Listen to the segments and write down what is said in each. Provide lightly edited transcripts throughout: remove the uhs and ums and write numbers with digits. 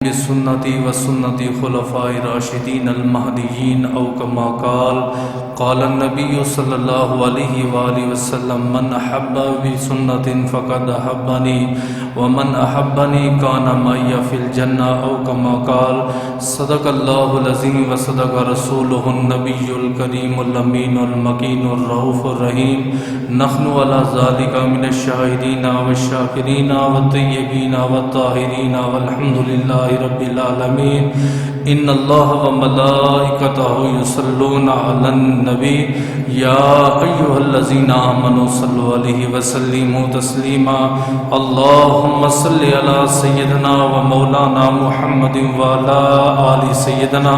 بسنتی و سنتی خلفاء راشدین المہدیین او کما قال النبی صلی اللہ علیہ وآلہ وسلم من احب بسنت فقد احبنی ومن احبنی کان معی فی الجنہ او کما قال صدق اللہ العظیم و صدق رسولہ النبی الکریم الامین المکین الرؤوف الرحیم نحن علی ذلک من الشاہدین والشاکرین والطیبین والطاہرین والحمد للہ رب العالمین ان اللہ و ملائکتہ یصلون علی النبی یا ایھا الذین آمنوا صلوا علیہ وسلموا تسلیما اللہم صل علی سیدنا و مولانا محمد وعلی آل سیدنا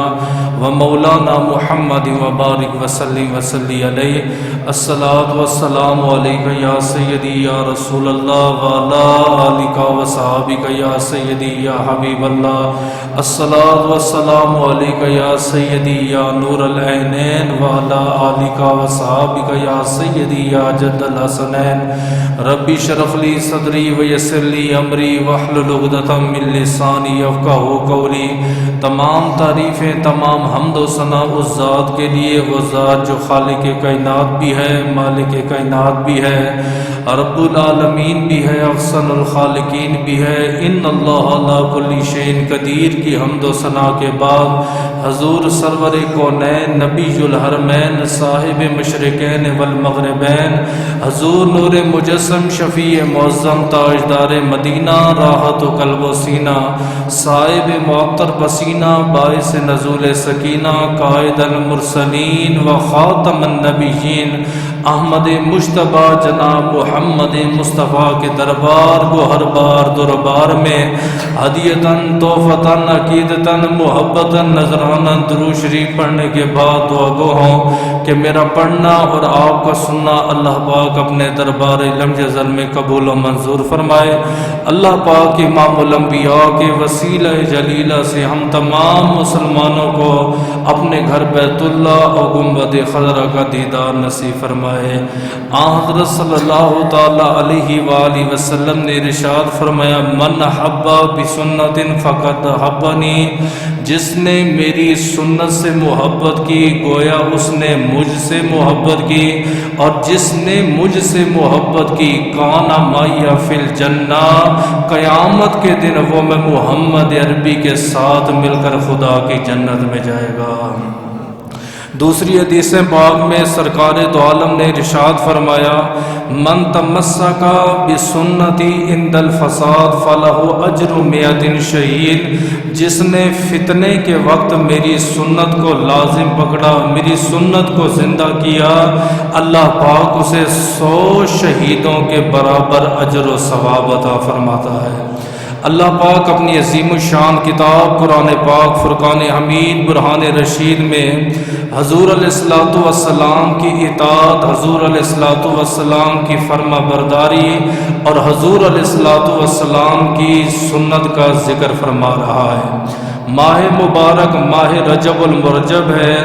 و مولانا محمد وبارک وسلم وصلی علیہ الصلاۃ والسلام علیک یا سیدی یا رسول اللہ وعلی آلک و صحابک یا سیدی یا حبیب اللہ الصلاۃ والسلام علیک یا سیدی یا نور العینین وعلی آلک و صحابک یا سیدی یا جد الحسنین ربی اشرح لی صدری ویسر لی امری واحلل عقدۃ من لسانی یفقہوا قولی۔ تمام تعریفیں، تمام حمد و ثنا اس ذات کے لیے، وہ ذات جو خالق کائنات بھی ہے، مالک کائنات بھی ہے، رب العالمین بھی ہے، احسن الخالقین بھی ہے۔ ان اللہ علی کل شیء قدیر کی حمد و ثنا کے بعد حضور سرور کونین نبی الحرمین صاحب مشرقین والمغربین حضور نور مجسم شفیع معظم تاجدار مدینہ راحت و قلب و سینہ صاحب معطر پسینہ باعث نزول سکینہ قائد المرسلین و خاتم النبیین احمد مجتبی جناب محمد مصطفیٰ کے دربار کو ہر بار دربار میں ہدیتاً تحفتاً عقیدتاً محبتاً نذرانہ درود شریف پڑھنے کے بعد دعا گو ہوں کہ میرا پڑھنا اور آپ کا سننا اللہ پاک اپنے دربار لمج ازل میں قبول و منظور فرمائے۔ اللہ پاک امام الانبیاء کے وسیلہ جلیلہ سے ہم تمام مسلمانوں کو اپنے گھر بیت اللہ اور گنبد خضرا کا دیدار نصیب فرمائے۔ حضرت صلی اللہ تعالی علیہ وآلہ وسلم نے ارشاد فرمایا من احب بسنت فقد احبنی، جس نے میری سنت سے محبت کی گویا اس نے مجھ سے محبت کی، اور جس نے مجھ سے محبت کی کان معی فی الجنہ، قیامت کے دن وہ میں محمد عربی کے ساتھ مل کر خدا کی جنت میں جائے گا۔ دوسری حدیث پاک میں سرکار دو عالم نے ارشاد فرمایا من تمسک بسنتی عند الفساد فلہ اجر 100 شہید، جس نے فتنے کے وقت میری سنت کو لازم پکڑا، میری سنت کو زندہ کیا، اللہ پاک اسے 100 شہیدوں کے برابر اجر و ثواب عطا فرماتا ہے۔ اللہ پاک اپنی عظیم الشان کتاب قرآن پاک فرقان حمید برہان رشید میں حضور علیہ الصلوۃ والسلام کی اطاعت، حضور علیہ الصلوۃ والسلام کی فرما برداری اور حضور علیہ الصلوۃ والسلام کی سنت کا ذکر فرما رہا ہے۔ ماہ مبارک ماہ رجب المرجب ہے،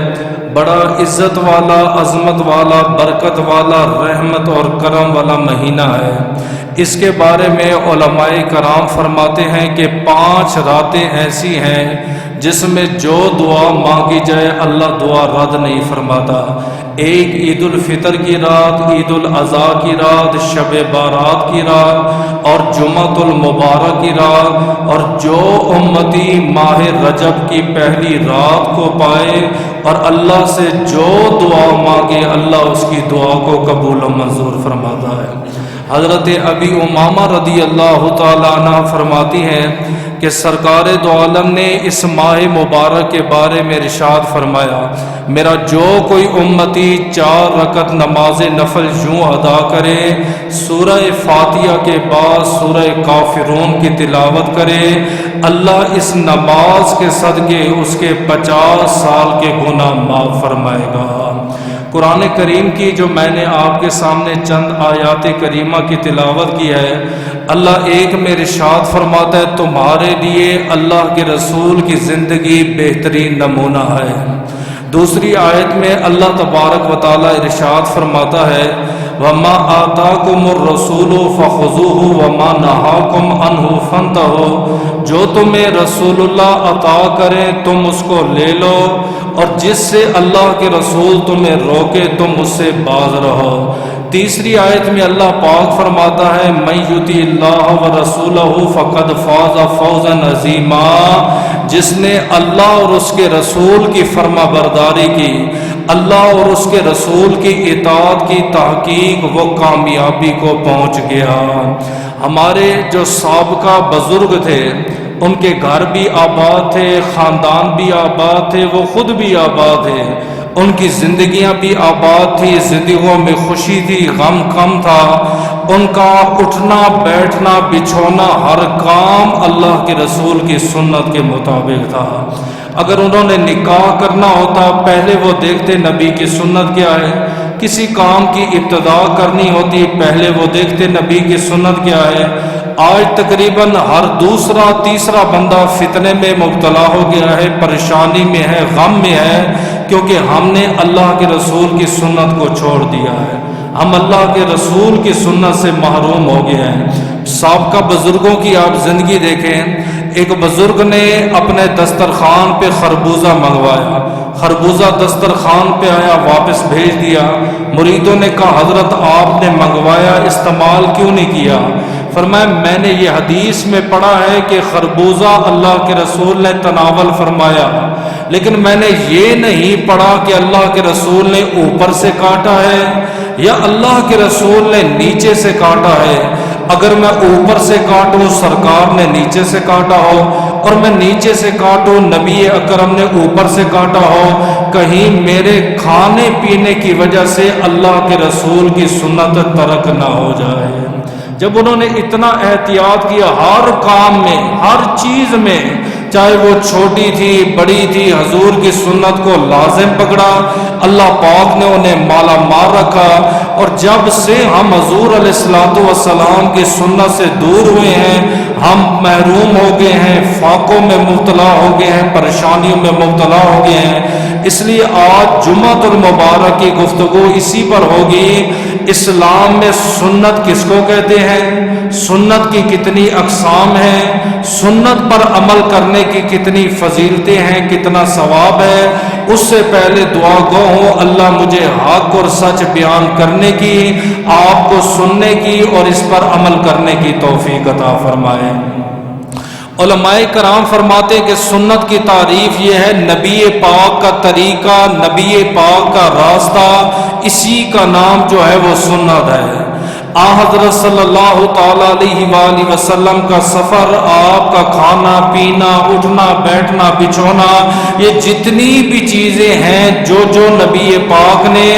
بڑا عزت والا، عظمت والا، برکت والا، رحمت اور کرم والا مہینہ ہے۔ اس کے بارے میں علماء کرام فرماتے ہیں کہ 5 راتیں ایسی ہیں جس میں جو دعا مانگی جائے اللہ دعا رد نہیں فرماتا۔ ایک عید الفطر کی رات، عید الاضحیٰ کی رات، شب بارات کی رات اور جمعۃ المبارک کی رات، اور جو امتی ماہ رجب کی پہلی رات کو پائے اور اللہ سے جو دعا مانگے اللہ اس کی دعا کو قبول و منظور فرماتا ہے۔ حضرت ابی امامہ رضی اللہ تعالیٰ عنہ فرماتی ہیں کہ سرکار دو عالم نے اس ماہ مبارک کے بارے میں ارشاد فرمایا میرا جو کوئی امتی 4 رکعت نماز نفل یوں ادا کرے، سورہ فاتحہ کے بعد سورہ کافرون کی تلاوت کرے، اللہ اس نماز کے صدقے اس کے 50 سال کے گناہ معاف فرمائے گا۔ قرآن کریم کی جو میں نے آپ کے سامنے چند آیات کریمہ کی تلاوت کی ہے، اللہ ایک میں ارشاد فرماتا ہے تمہارے لیے اللہ کے رسول کی زندگی بہترین نمونہ ہے۔ دوسری آیت میں اللہ تبارک و تعالی ارشاد فرماتا ہے وما آتاکم الرسول فخذوہ وما نہاکم عنہ فانتہوا، جو تمہیں رسول اللہ عطا کریں تم اس کو لے لو، اور جس سے اللہ کے رسول تمہیں روکے تم اس سے باز رہو۔ تیسری آیت میں اللہ پاک فرماتا ہے من یطع اللہ ورسولہ فقد فاز فوزا عظیما، جس نے اللہ اور اس کے رسول کی فرما برداری کی، اللہ اور اس کے رسول کی اطاعت کی، تحقیق وہ کامیابی کو پہنچ گیا۔ ہمارے جو سابقہ بزرگ تھے ان کے گھر بھی آباد تھے، خاندان بھی آباد تھے، وہ خود بھی آباد تھے، ان کی زندگیاں بھی آباد تھی، زندگیوں میں خوشی تھی، غم کم تھا، ان کا اٹھنا بیٹھنا بچھونا ہر کام اللہ کے رسول کی سنت کے مطابق تھا۔ اگر انہوں نے نکاح کرنا ہوتا پہلے وہ دیکھتے نبی کی سنت کیا ہے، کسی کام کی ابتدا کرنی ہوتی پہلے وہ دیکھتے نبی کی سنت کیا ہے۔ آج تقریباً ہر دوسرا تیسرا بندہ فتنے میں مبتلا ہو گیا ہے، پریشانی میں ہے، غم میں ہے، کیونکہ ہم نے اللہ کے رسول کی سنت کو چھوڑ دیا ہے، ہم اللہ کے رسول کی سنت سے محروم ہو گئے ہیں۔ سابقہ بزرگوں کی آپ زندگی دیکھیں، ایک بزرگ نے اپنے دسترخوان پہ خربوزہ منگوایا، خربوزہ دسترخوان پہ آیا، واپس بھیج دیا۔ مریدوں نے کہا حضرت آپ نے منگوایا استعمال کیوں نہیں کیا؟ فرمایا میں نے یہ حدیث میں پڑھا ہے کہ خربوزہ اللہ کے رسول نے تناول فرمایا، لیکن میں نے یہ نہیں پڑھا کہ اللہ کے رسول نے اوپر سے کاٹا ہے یا اللہ کے رسول نے نیچے سے کاٹا ہے۔ اگر میں اوپر سے کاٹوں سرکار نے نیچے سے کاٹا ہو، اور میں نیچے سے کاٹوں نبی اکرم نے اوپر سے کاٹا ہو، کہیں میرے کھانے پینے کی وجہ سے اللہ کے رسول کی سنت ترک نہ ہو جائے۔ جب انہوں نے اتنا احتیاط کیا ہر کام میں، ہر چیز میں، چاہے وہ چھوٹی تھی بڑی تھی، حضور کی سنت کو لازم پکڑا، اللہ پاک نے انہیں مالا مال رکھا۔ اور جب سے ہم حضور علیہ الصلوۃ والسلام کی سنت سے دور ہوئے ہیں، ہم محروم ہو گئے ہیں، فاقوں میں مبتلا ہو گئے ہیں، پریشانیوں میں مبتلا ہو گئے ہیں۔ اس لیے آج جمعۃ المبارک کی گفتگو اسی پر ہوگی، اسلام میں سنت کس کو کہتے ہیں، سنت کی کتنی اقسام ہیں، سنت پر عمل کرنے کی کتنی فضیلتیں ہیں، کتنا ثواب ہے۔ اس سے پہلے دعا گو ہوں اللہ مجھے حق اور سچ بیان کرنے کی، آپ کو سننے کی اور اس پر عمل کرنے کی توفیق عطا فرمائے۔ علماء کرام فرماتے کہ سنت کی تعریف یہ ہے نبی پاک کا طریقہ، نبی پاک کا راستہ، اسی کا نام جو ہے وہ سنت ہے۔ حضرت صلی اللہ تعالی علیہ وآلہ وسلم کا سفر، آپ کا کھانا پینا، اٹھنا بیٹھنا بچھونا، یہ جتنی بھی چیزیں ہیں جو نبی پاک نے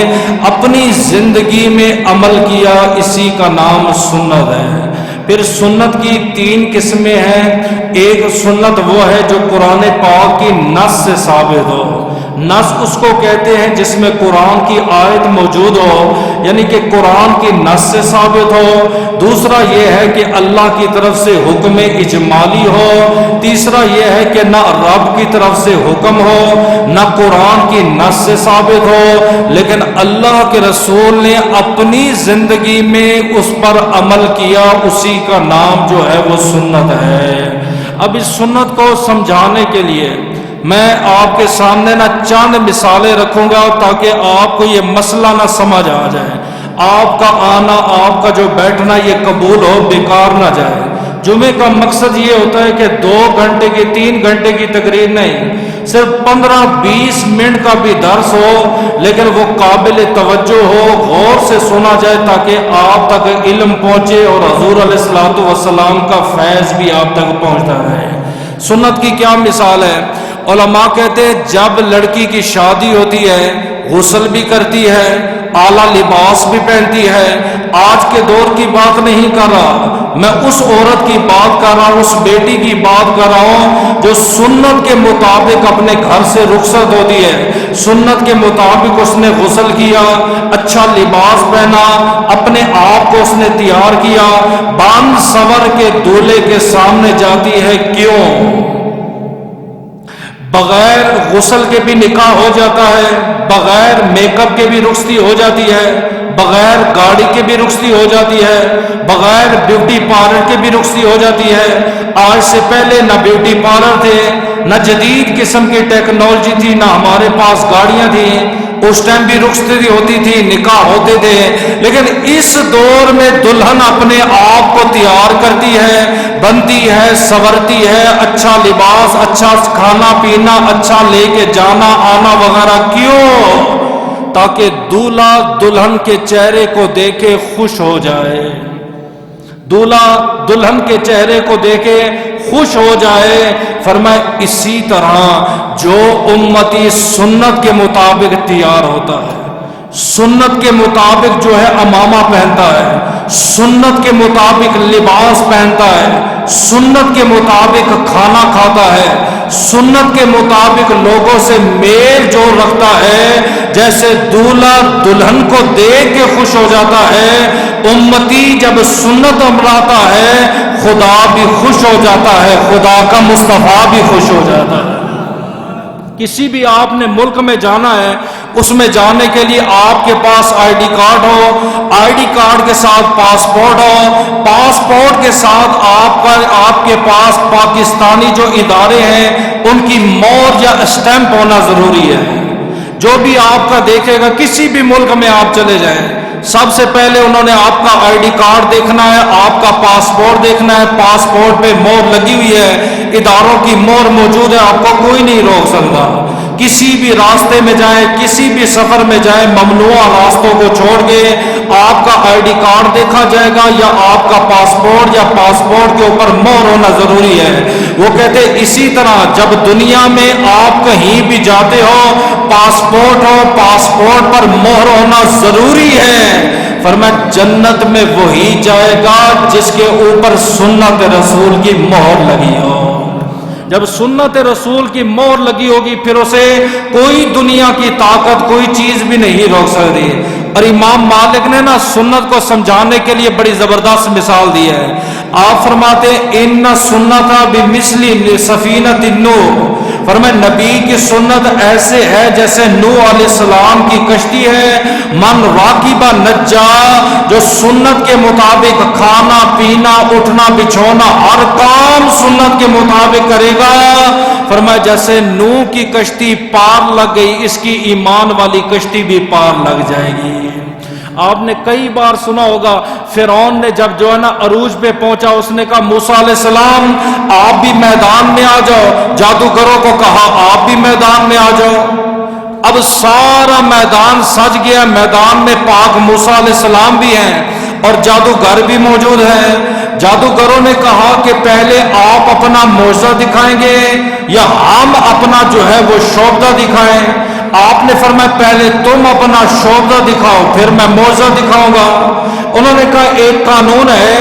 اپنی زندگی میں عمل کیا، اسی کا نام سنت ہے۔ پھر سنت کی تین قسمیں ہیں۔ ایک سنت وہ ہے جو قرآن پاک کی نص سے ثابت ہو، نص اس کو کہتے ہیں جس میں قرآن کی آیت موجود ہو، یعنی کہ قرآن کی نص سے ثابت ہو۔ دوسرا یہ ہے کہ اللہ کی طرف سے حکم اجمالی ہو۔ تیسرا یہ ہے کہ نہ رب کی طرف سے حکم ہو، نہ قرآن کی نص سے ثابت ہو، لیکن اللہ کے رسول نے اپنی زندگی میں اس پر عمل کیا، اسی کا نام جو ہے وہ سنت ہے۔ اب اس سنت کو سمجھانے کے لیے میں آپ کے سامنے نہ چند مثالیں رکھوں گا تاکہ آپ کو یہ مسئلہ نہ سمجھ آ جائے، آپ کا آنا، آپ کا جو بیٹھنا یہ قبول ہو، بیکار نہ جائے۔ جمعے کا مقصد یہ ہوتا ہے کہ 2 گھنٹے کی 3 گھنٹے کی تقریر نہیں، صرف 15-20 منٹ کا بھی درس ہو، لیکن وہ قابل توجہ ہو، غور سے سنا جائے تاکہ آپ تک علم پہنچے اور حضور علیہ الصلوۃ والسلام کا فیض بھی آپ تک پہنچتا رہے۔ سنت کی کیا مثال ہے؟ علماء کہتے ہیں جب لڑکی کی شادی ہوتی ہے غسل بھی کرتی ہے، اعلیٰ لباس بھی پہنتی ہے۔ آج کے دور کی بات نہیں کر رہا میں، اس عورت کی بات کر رہا ہوں، اس بیٹی کی بات کر رہا ہوں جو سنت کے مطابق اپنے گھر سے رخصت ہوتی ہے، سنت کے مطابق اس نے غسل کیا، اچھا لباس پہنا، اپنے آپ کو اس نے تیار کیا، بان سور کے دولہے کے سامنے جاتی ہے۔ کیوں؟ بغیر غسل کے بھی نکاح ہو جاتا ہے، بغیر میک اپ کے بھی رخصتی ہو جاتی ہے، بغیر گاڑی کے بھی رخصتی ہو جاتی ہے، بغیر بیوٹی پارلر کے بھی رخصتی ہو جاتی ہے۔ آج سے پہلے نہ بیوٹی پارلر تھے، نہ جدید قسم کی ٹیکنالوجی تھی، نہ ہمارے پاس گاڑیاں تھیں، اس ٹائم بھی رخصتی ہوتی تھی، نکاح ہوتے تھے۔ لیکن اس دور میں دلہن اپنے آپ کو تیار کرتی ہے، بنتی ہے، سنورتی ہے، اچھا لباس، اچھا کھانا پینا، اچھا لے کے جانا آنا وغیرہ، کیوں؟ تاکہ دولہا دلہن کے چہرے کو دیکھے خوش ہو جائے، دولہا دلہن کے چہرے کو دیکھے خوش ہو جائے۔ فرمایا اسی طرح جو امتی سنت کے مطابق تیار ہوتا ہے، سنت کے مطابق جو ہے امامہ پہنتا ہے، سنت کے مطابق لباس پہنتا ہے، سنت کے مطابق کھانا کھاتا ہے، سنت کے مطابق لوگوں سے میل جول رکھتا ہے، جیسے دولہا دلہن کو دیکھ کے خوش ہو جاتا ہے، امتی جب سنت اپناتا ہے خدا بھی خوش ہو جاتا ہے، خدا کا مصطفیٰ بھی خوش ہو جاتا ہے۔ کسی بھی آپ نے ملک میں جانا ہے، اس میں جانے کے لیے آپ کے پاس آئی ڈی کارڈ ہو، آئی ڈی کارڈ کے ساتھ پاسپورٹ ہو، پاسپورٹ کے ساتھ آپ کے پاس پاکستانی جو ادارے ہیں ان کی مور یا اسٹیمپ ہونا ضروری ہے۔ جو بھی آپ کا دیکھے گا، کسی بھی ملک میں آپ چلے جائیں، سب سے پہلے انہوں نے آپ کا آئی ڈی کارڈ دیکھنا ہے، آپ کا پاسپورٹ دیکھنا ہے، پاسپورٹ پہ مور لگی ہوئی ہے، اداروں کی مور موجود ہے، آپ کو کوئی نہیں روک سکتا۔ کسی بھی راستے میں جائیں، کسی بھی سفر میں جائیں، ممنوع راستوں کو چھوڑ کے آپ کا آئی ڈی کارڈ دیکھا جائے گا یا آپ کا پاسپورٹ، یا پاسپورٹ کے اوپر مہر ہونا ضروری ہے۔ وہ کہتے اسی طرح جب دنیا میں آپ کہیں بھی جاتے ہو، پاسپورٹ ہو، پاسپورٹ پر مہر ہونا ضروری ہے۔ فرمایا جنت میں وہی جائے گا جس کے اوپر سنت رسول کی مہر لگی ہو۔ جب سنت رسول کی مہر لگی ہوگی پھر اسے کوئی دنیا کی طاقت، کوئی چیز بھی نہیں روک سکتی۔ اور امام مالک نے نا سنت کو سمجھانے کے لیے بڑی زبردست مثال دی ہے۔ آپ فرماتے ہیں ان سنت بمثل سفینۃ النوح، فرمایا نبی کی سنت ایسے ہے جیسے نوح علیہ السلام کی کشتی ہے۔ من راکبہ نجا، جو سنت کے مطابق کھانا پینا اٹھنا بچھونا ہر کام سنت کے مطابق کرے گا، فرمایا جیسے نوح کی کشتی پار لگ گئی، اس کی ایمان والی کشتی بھی پار لگ جائے گی۔ آپ نے کئی بار سنا ہوگا فرعون نے جب جو ہے نا عروج پہ پہنچا، اس نے کہا موسیٰ علیہ السلام آپ بھی میدان میں آ جاؤ، جادوگروں کو کہا آپ بھی میدان میں آ جاؤ۔ اب سارا میدان سج گیا، میدان میں پاک موسیٰ علیہ السلام بھی ہیں اور جادوگر بھی موجود ہیں۔ جادوگروں نے کہا کہ پہلے آپ اپنا معجزہ دکھائیں گے یا ہم اپنا جو ہے وہ شعبدہ دکھائیں؟ آپ نے فرمایا پہلے تم اپنا شعبدہ دکھاؤ پھر میں معجزہ دکھاؤں گا۔ انہوں نے کہا ایک قانون ہے،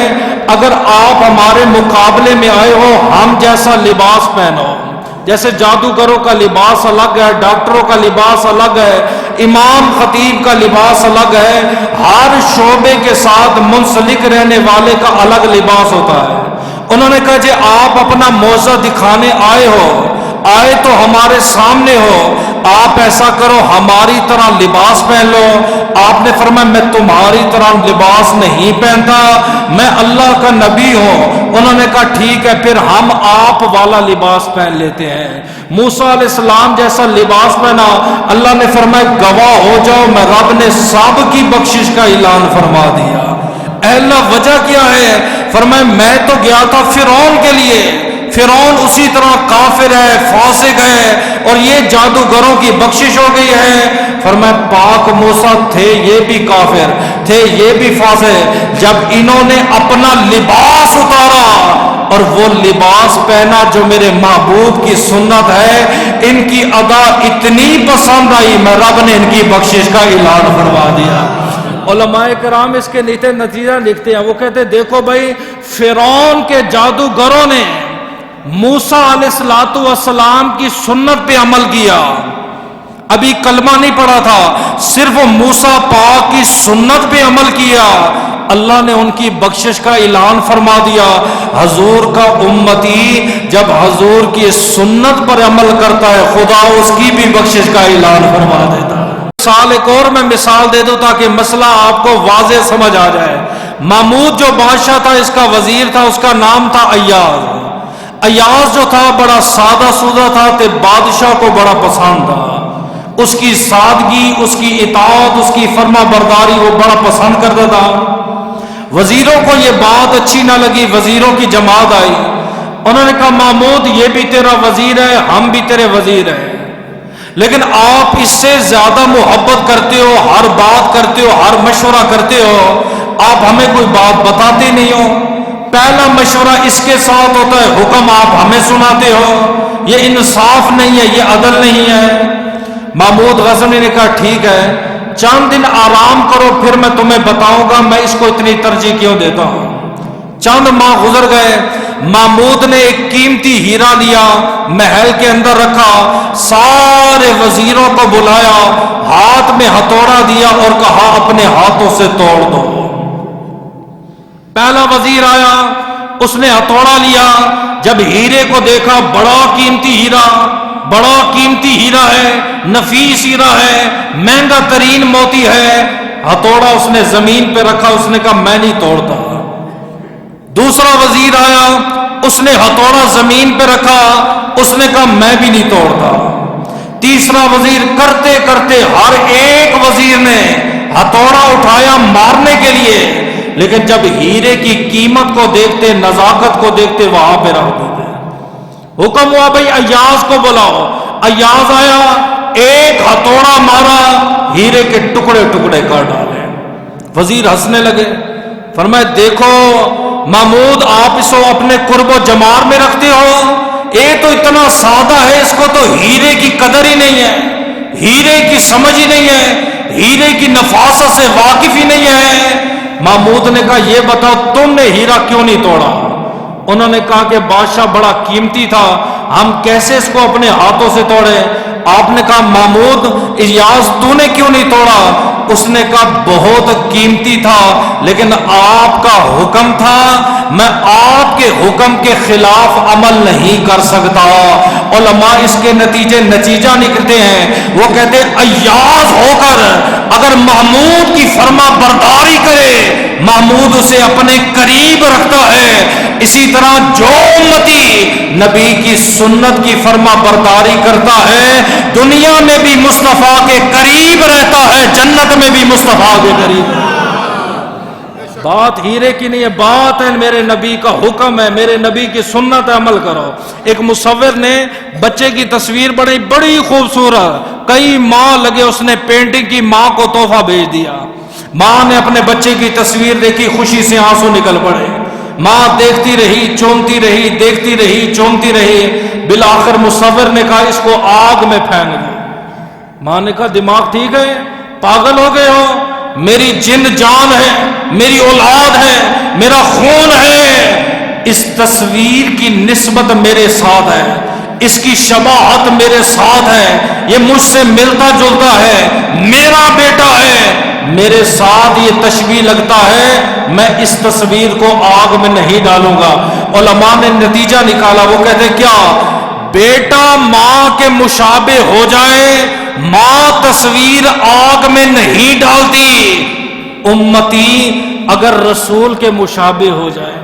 اگر آپ ہمارے مقابلے میں آئے ہو ہم جیسا لباس پہنو، جیسے جادوگروں کا لباس الگ ہے، ڈاکٹروں کا لباس الگ ہے، امام خطیب کا لباس الگ ہے، ہر شعبے کے ساتھ منسلک رہنے والے کا الگ لباس ہوتا ہے۔ انہوں نے کہا جی آپ اپنا معجزہ دکھانے آئے تو ہمارے سامنے ہو، آپ ایسا کرو ہماری طرح لباس پہن لو۔ آپ نے فرمایا میں تمہاری طرح لباس نہیں پہنتا، میں اللہ کا نبی ہوں۔ انہوں نے کہا ٹھیک ہے پھر ہم آپ والا لباس پہن لیتے ہیں۔ موسیٰ علیہ السلام جیسا لباس پہنا، اللہ نے فرمایا گواہ ہو جاؤ میں رب نے سب کی بخشش کا اعلان فرما دیا۔ اے اللہ وجہ کیا ہے؟ فرمایا میں تو گیا تھا فرعون کے لیے، فرعون اسی طرح کافر ہے، فاسق ہے، اور یہ جادوگروں کی بخشش ہو گئی ہے۔ فرمایا پاک موسیٰ تھے یہ بھی کافر، تھے یہ بھی فاسق، جب انہوں نے اپنا لباس اتارا اور وہ لباس پہنا جو میرے محبوب کی سنت ہے، ان کی ادا اتنی پسند آئی میں رب نے ان کی بخشش کا اعلان فرما دیا۔ علماء کرام اس کے نتیجہ لکھتے ہیں، وہ کہتے ہیں دیکھو بھائی فرعون کے جادوگروں نے موسیٰ علیہ السلام کی سنت پہ عمل کیا، ابھی کلمہ نہیں پڑھا تھا، صرف موسیٰ پاک کی سنت پہ عمل کیا، اللہ نے ان کی بخشش کا اعلان فرما دیا۔ حضور کا امتی جب حضور کی سنت پر عمل کرتا ہے خدا اس کی بھی بخشش کا اعلان فرما دیتا ہے۔ مثال ایک اور میں مثال دے دوں تاکہ مسئلہ آپ کو واضح سمجھ آ جائے. محمود جو بادشاہ تھا، اس کا وزیر تھا، اس کا نام تھا ایاز. ایاز جو تھا بڑا سادہ سودہ تھا، تے بادشاہ کو بڑا پسند تھا. اس کی سادگی، اس کی اطاعت، اس کی فرما برداری وہ بڑا پسند کرتا تھا. وزیروں کو یہ بات اچھی نہ لگی. وزیروں کی جماعت آئی، انہوں نے کہا محمود یہ بھی تیرا وزیر ہے، ہم بھی تیرے وزیر ہیں، لیکن آپ اس سے زیادہ محبت کرتے ہو، ہر بات کرتے ہو، ہر مشورہ کرتے ہو، آپ ہمیں کوئی بات بتاتے نہیں ہو. پہلا مشورہ اس کے ساتھ ہوتا ہے، حکم آپ ہمیں سناتے ہو. یہ انصاف نہیں ہے، یہ عدل نہیں ہے. محمود غزنوی نے کہا ٹھیک ہے، چند دن آرام کرو، پھر میں تمہیں بتاؤں گا میں اس کو اتنی ترجیح کیوں دیتا ہوں. چند ماہ گزر گئے. محمود نے ایک قیمتی ہیرا لیا، محل کے اندر رکھا، سارے وزیروں کو بلایا، ہاتھ میں ہتھوڑا دیا اور کہا اپنے ہاتھوں سے توڑ دو. پہلا وزیر آیا، اس نے ہتھوڑا لیا، جب ہیرے کو دیکھا، بڑا قیمتی ہیرا، بڑا قیمتی ہیرا ہے، نفیس ہیرا ہے، مہنگا ترین موتی ہے. ہتھوڑا اس نے زمین پہ رکھا، اس نے کہا میں نہیں توڑتا. دوسرا وزیر آیا، اس نے ہتھوڑا زمین پہ رکھا، اس نے کہا میں بھی نہیں توڑتا. تیسرا وزیر، کرتے کرتے ہر ایک وزیر نے ہتھوڑا اٹھایا مارنے کے لیے، لیکن جب ہیرے کی قیمت کو دیکھتے، نزاکت کو دیکھتے، وہاں پہ رکھ دیتے. حکم ہوا بھائی ایاز کو بلاؤ. ایاز آیا، ایک ہتھوڑا مارا، ہیرے کے ٹکڑے ٹکڑے کر ڈالے. وزیر ہنسنے لگے، فرمایا دیکھو محمود، آپ اس کو اپنے قرب و جمار میں رکھتے ہو، یہ تو اتنا سادہ ہے، اس کو تو ہیرے کی قدر ہی نہیں ہے، ہیرے کی سمجھ ہی نہیں ہے، ہیرے کی نفاست سے واقف ہی نہیں ہے. محمود نے کہا یہ بتاؤ تم نے ہیرا کیوں نہیں توڑا؟ انہوں نے کہا کہ بادشاہ بڑا قیمتی تھا، ہم کیسے اس کو اپنے ہاتھوں سے توڑے؟ آپ نے کہا محمود ایاز تو نے کیوں نہیں توڑا؟ اس نے کہا بہت قیمتی تھا، لیکن آپ کا حکم تھا، میں آپ کے حکم کے خلاف عمل نہیں کر سکتا. علماء اس کے نتیجہ نکلتے ہیں، وہ کہتے ہیں ایاز ہو کر اگر محمود کی فرما برداری کرے، محمود اسے اپنے قریب رکھتا ہے. اسی طرح جو امتی نبی کی سنت کی فرما برداری کرتا ہے، دنیا میں بھی مصطفیٰ کے قریب رہتا ہے، جنت میں بھی مصطفیٰ کے قریب. بات ہیرے کی نہیں ہے، بات ہے میرے نبی کا حکم ہے، میرے نبی کی سنت عمل کرو. ایک مصور نے بچے کی تصویر بڑی خوبصورت، کئی ماہ لگے، اس نے پینٹنگ کی، ماں کو تحفہ بھیج دیا. ماں نے اپنے بچے کی تصویر دیکھی، خوشی سے آنسو نکل پڑے. ماں دیکھتی رہی، چومتی رہی، دیکھتی رہی، چومتی رہی. بالآخر مصور نے کہا اس کو آگ میں پھینک دو. ماں نے کہا دماغ ٹھیک ہے، پاگل ہو گئے ہو؟ میری جن جان ہے، میری اولاد ہے، میرا خون ہے، اس تصویر کی نسبت میرے ساتھ ہے، اس کی شباہت میرے ساتھ ہے، یہ مجھ سے ملتا جلتا ہے، میرا بیٹا ہے، میرے ساتھ یہ تشبیہ لگتا ہے، میں اس تصویر کو آگ میں نہیں ڈالوں گا. علماء نے نتیجہ نکالا، وہ کہتے کیا؟ بیٹا ماں کے مشابہ ہو جائے، ماں تصویر آگ میں نہیں ڈالتی. امتی اگر رسول کے مشابہ ہو جائے،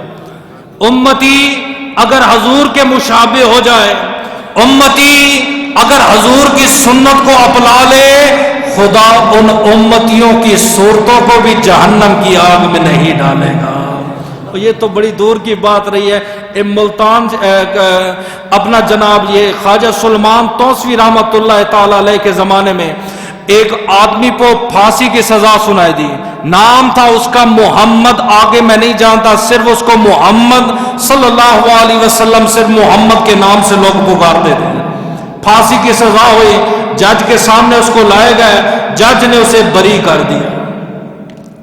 امتی اگر حضور کے مشابہ ہو جائے، امتی اگر حضور کی سنت کو اپنا لے، خدا ان امتیوں کی صورتوں کو بھی جہنم کی آگ میں نہیں ڈالے گا. یہ تو بڑی دور کی بات رہی ہے. ملتان اپنا جناب یہ خواجہ سلمان توسوی رحمت اللہ تعالی علیہ کے زمانے میں ایک آدمی کو پھانسی کی سزا سنائی دی. نام تھا اس کا محمد، آگے میں نہیں جانتا، صرف اس کو محمد صلی اللہ علیہ وسلم، صرف محمد کے نام سے لوگ پکارتے تھے. پھانسی کی سزا ہوئی، جج کے سامنے اس کو لائے گئے، جج نے اسے بری کر دیا.